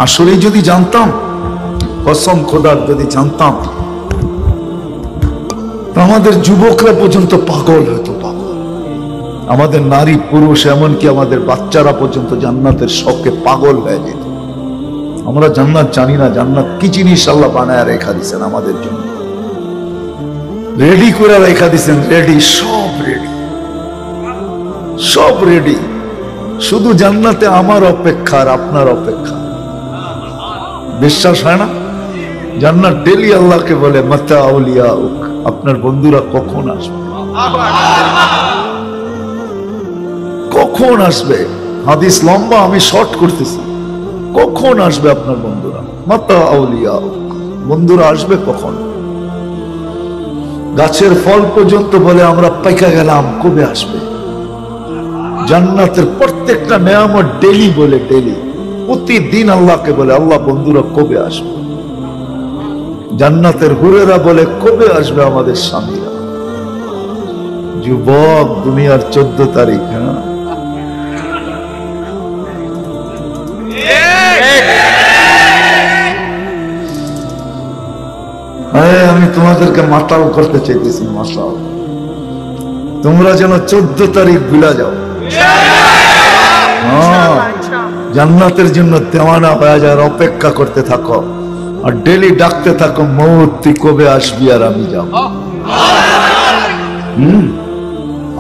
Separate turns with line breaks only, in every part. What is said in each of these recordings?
আসলেই যদি জানতাম, কসম খোদার যদি জানতাম, আমাদের যুবকরা পর্যন্ত পাগল হতো, পাগল। আমাদের নারী পুরুষ এমনকি আমাদের বাচ্চারা পর্যন্ত জান্নাতের শখে পাগল হয়ে যেত। আমরা জান্নাত জানি না, জান্নাত কি জিনিস আল্লাহ বানায় রেখা দিচ্ছেন আমাদের জন্য, রেডি করে রেখা দিচ্ছেন, রেডি, সব রেডি, সব রেডি। শুধু জান্নাতে আমার অপেক্ষা আর আপনার অপেক্ষা। বিশ্বাস হয় না? জান্নাত ডেলি আল্লাহকে বলে মাতা আউলিয়া, আপনার বন্ধুরা কখন আসবে, কখন আসবে? হাদিস লম্বা, আমি শর্ট করতেছি। কখন আসবে আপনার বন্ধুরা? মাতা আউলিয়া, বন্ধুরা আসবে কখন? গাছের ফল পর্যন্ত বলে আমরা পাইকা গেলাম, কবে আসবে? জান্নাতের প্রত্যেকটা নেয়ামত ডেলি বলে, ডেলি, প্রতিদিন আল্লাহকে বলে আল্লাহ বন্ধুরা কবে আসবে? জান্নাতের হুরেরা বলে কবে আসবে আমাদের স্বামীরা? যুবক, দুনিয়ার 14 তারিখ, হ্যাঁ, আমি তোমাদেরকে মাতাল করতে চাইতেছি, মাতাল। তোমরা যেন 14 তারিখ ভুলা যাও, জান্নাতের জন্য দেওয়ানা হয়ে যায়, অপেক্ষা করতে থাকো আর ডেলি ডাকতে থাকো, মৌত তুই কবে আসবি আর আমি যাব।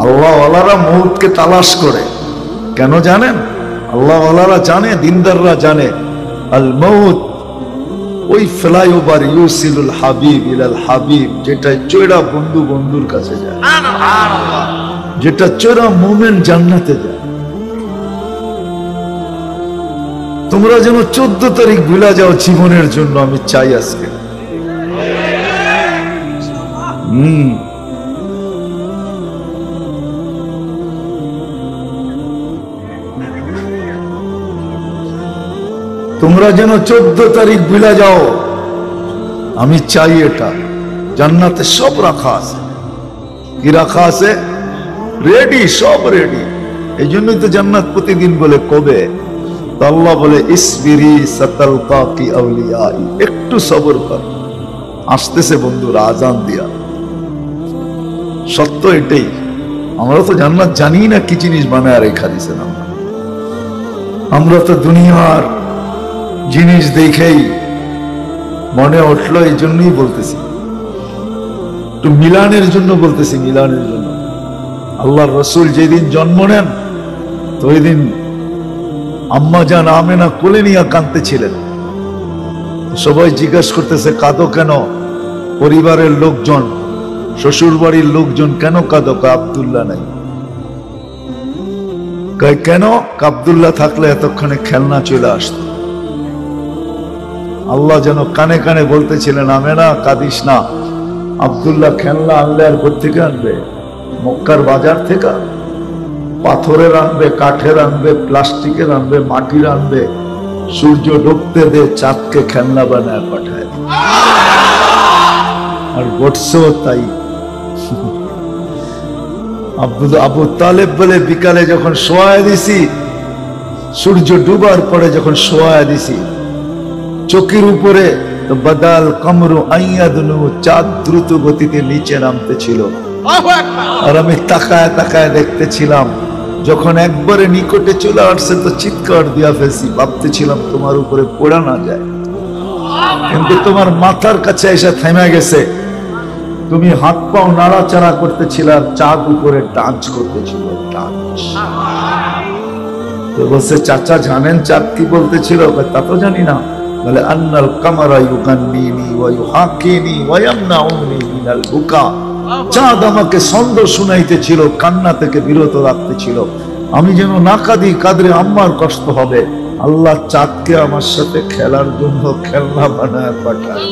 আল্লাহ ওয়ালারা মৌতকে তালাশ করে, কেন জানেন? আল্লাহ ওয়ালারা জানে, দিনদাররা জানে, আল মৌত ওই ফ্লাইওভার ইউসিলুল হাবিব ইলাল হাবিব, যেটা চোরা বন্ধু বন্ধুর কাছে যায়, যেটা চোরা মুমিন জান্নাতে যায়। তোমরা যেন 14 তারিখ ভুলা যাও জীবনের জন্য, আমি চাই আজকে। তোমরা যেন 14 তারিখ ভুলা যাও, আমি চাই এটা। জান্নাতে সব রাখা আছে। কি রাখা আছে? রেডি, সব রেডি। এই জন্যই তো জান্নাত প্রতিদিন বলে কবে। আল্লাহ বলে ইসবিরি সাতালকাকি আউলিয়াই, একটু সবর কর, আসতেছে বন্ধুরা, আজান দিয়া। সত্য এটাই। আমরা তো জান্নাত জানি না কি জিনিস বানায় রেখা দিয়েছেন। আমরা তো দুনিয়ার জিনিস দেখেই মনে উঠলো, এই জন্যই বলতেছি, একটু মিলানের জন্য বলতেছি, মিলানের জন্য। আল্লাহর রসুল যেদিন জন্ম নেন, তো ওই দিন আম্মা জান আমেনা কোলে নিয়ে কাঁদতেছিলেন। সবাই জিজ্ঞাসা করতেছে কাঁদো কেন? পরিবারের লোকজন, শ্বশুর বাড়ির লোকজন কেন কাঁদো? আব্দুল্লাহ নাই। কেন? আব্দুল্লাহ থাকলে এতক্ষণে খেলনা চলে আসত। আল্লাহ যেন কানে কানে বলতেছিলেন, আমেনা কাঁদিস না, আব্দুল্লাহ খেলনা আনলে আর কোথা থেকে আনবে? মক্কার বাজার থেকে। পাথরের আনবে, কাঠের আনবে, প্লাস্টিকের আনবে, মাটির আনবে, সূর্য ডুবতে দে, চাঁদকে খেলনা বানায় পাঠায়। আর ঘটছেও তাই। আবু তালেব বলে বিকালে যখন শোয়ায় দিছি, সূর্য ডুবার পরে যখন শোয়ায় দিছি, চোখের উপরে তো বাদাল কমরু আইয়াদনু, চাঁদ দ্রুত গতিতে নিচে নামতে ছিল। আর আমি তাকায় তাকায় দেখতেছিলাম, যখন একবারে নিকটে চলে আসছে তো চিৎকার দিয়া ফেলছি, ভাবতেছিলাম তোমার উপরে পড়া না যায়, কিন্তু তোমার মাথার কাছে এসে থেমে গেছে। তুমি হাত পাও নাড়াচাড়া করতেছিল আর চাঁদ উপরে ডান্স করতেছিল, ডান্স। তো বলছে, চাচা জানেন চাঁদ কি বলতেছিল? তা তো জানি না। বলে আন্নাল কামারা ইউকান্নিনি ওয়া ইউহাকিনি ওয়া ইয়ামনাউনি মিনাল বুকা। চাঁদ আমাকে ছন্দ শুনাইতেছিল, কান্না থেকে বিরত রাখতেছিল, আমি যেন না কাঁদি, কাঁদলে আম্মার কষ্ট হবে। আল্লাহ চাঁদকে আমার সাথে খেলার জন্য খেলনা বানায় পাঠায়।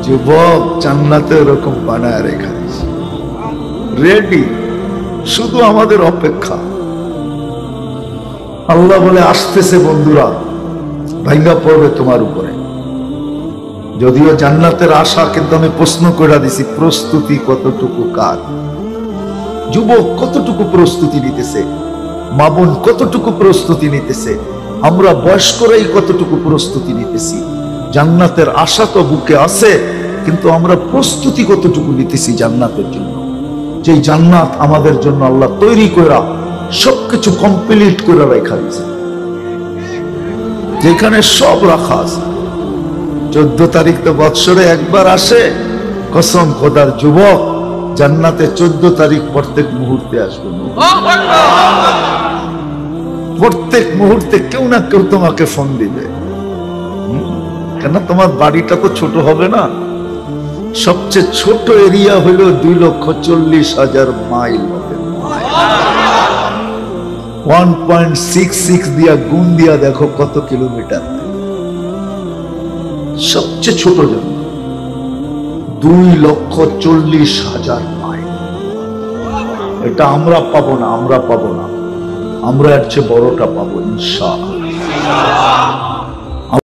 যুবক, জান্নাতে এরকম বানায় রেখা দিয়েছে, রেডি, শুধু আমাদের অপেক্ষা। আল্লাহ বলে আসতেছে বন্ধুরা, ভাঙ্গা পড়বে তোমার উপরে। যদিও জান্নাতের আশা, কিন্তু আমি প্রশ্ন করে দিছি, প্রস্তুতি কতটুকু কার? যুবক কতটুকু প্রস্তুতি নিতেছে? মা বোন কতটুকু প্রস্তুতি নিতেছে, আমরা বয়স্করাই কতটুকু প্রস্তুতি নিতেছি। জান্নাতের আশা তো বুকে আছে, কিন্তু আমরা প্রস্তুতি কতটুকু নিতেছি জান্নাতের জন্য। যে জান্নাত আমাদের জন্য আল্লাহ তৈরি করা সবকিছু কমপ্লিট করে রাখা দিয়েছে, যেখানে সব রাখা আছে। 14 তারিখ তো বৎসরে একবার আসে, কসম খোদার যুবক, জান্নাতে 14 তারিখ প্রত্যেক মুহূর্তে আসবে। প্রত্যেক মুহূর্তে কেউ না কেউ তোমাকে ফোন দিবে। কেন, তোমার বাড়িটা তো ছোট হবে না? সবচেয়ে ছোট এরিয়া হলো 2,40,000 মাইল হবে। 1.66 দিয়া গুণ দিয়া দেখো কত কিলোমিটার। সবচেয়ে ছোট জন্য 2,40,000 মাইল। এটা আমরা পাবো না, আমরা পাবো না, আমরা এর চেয়ে বড়টা পাবো ইনশাআল্লাহ।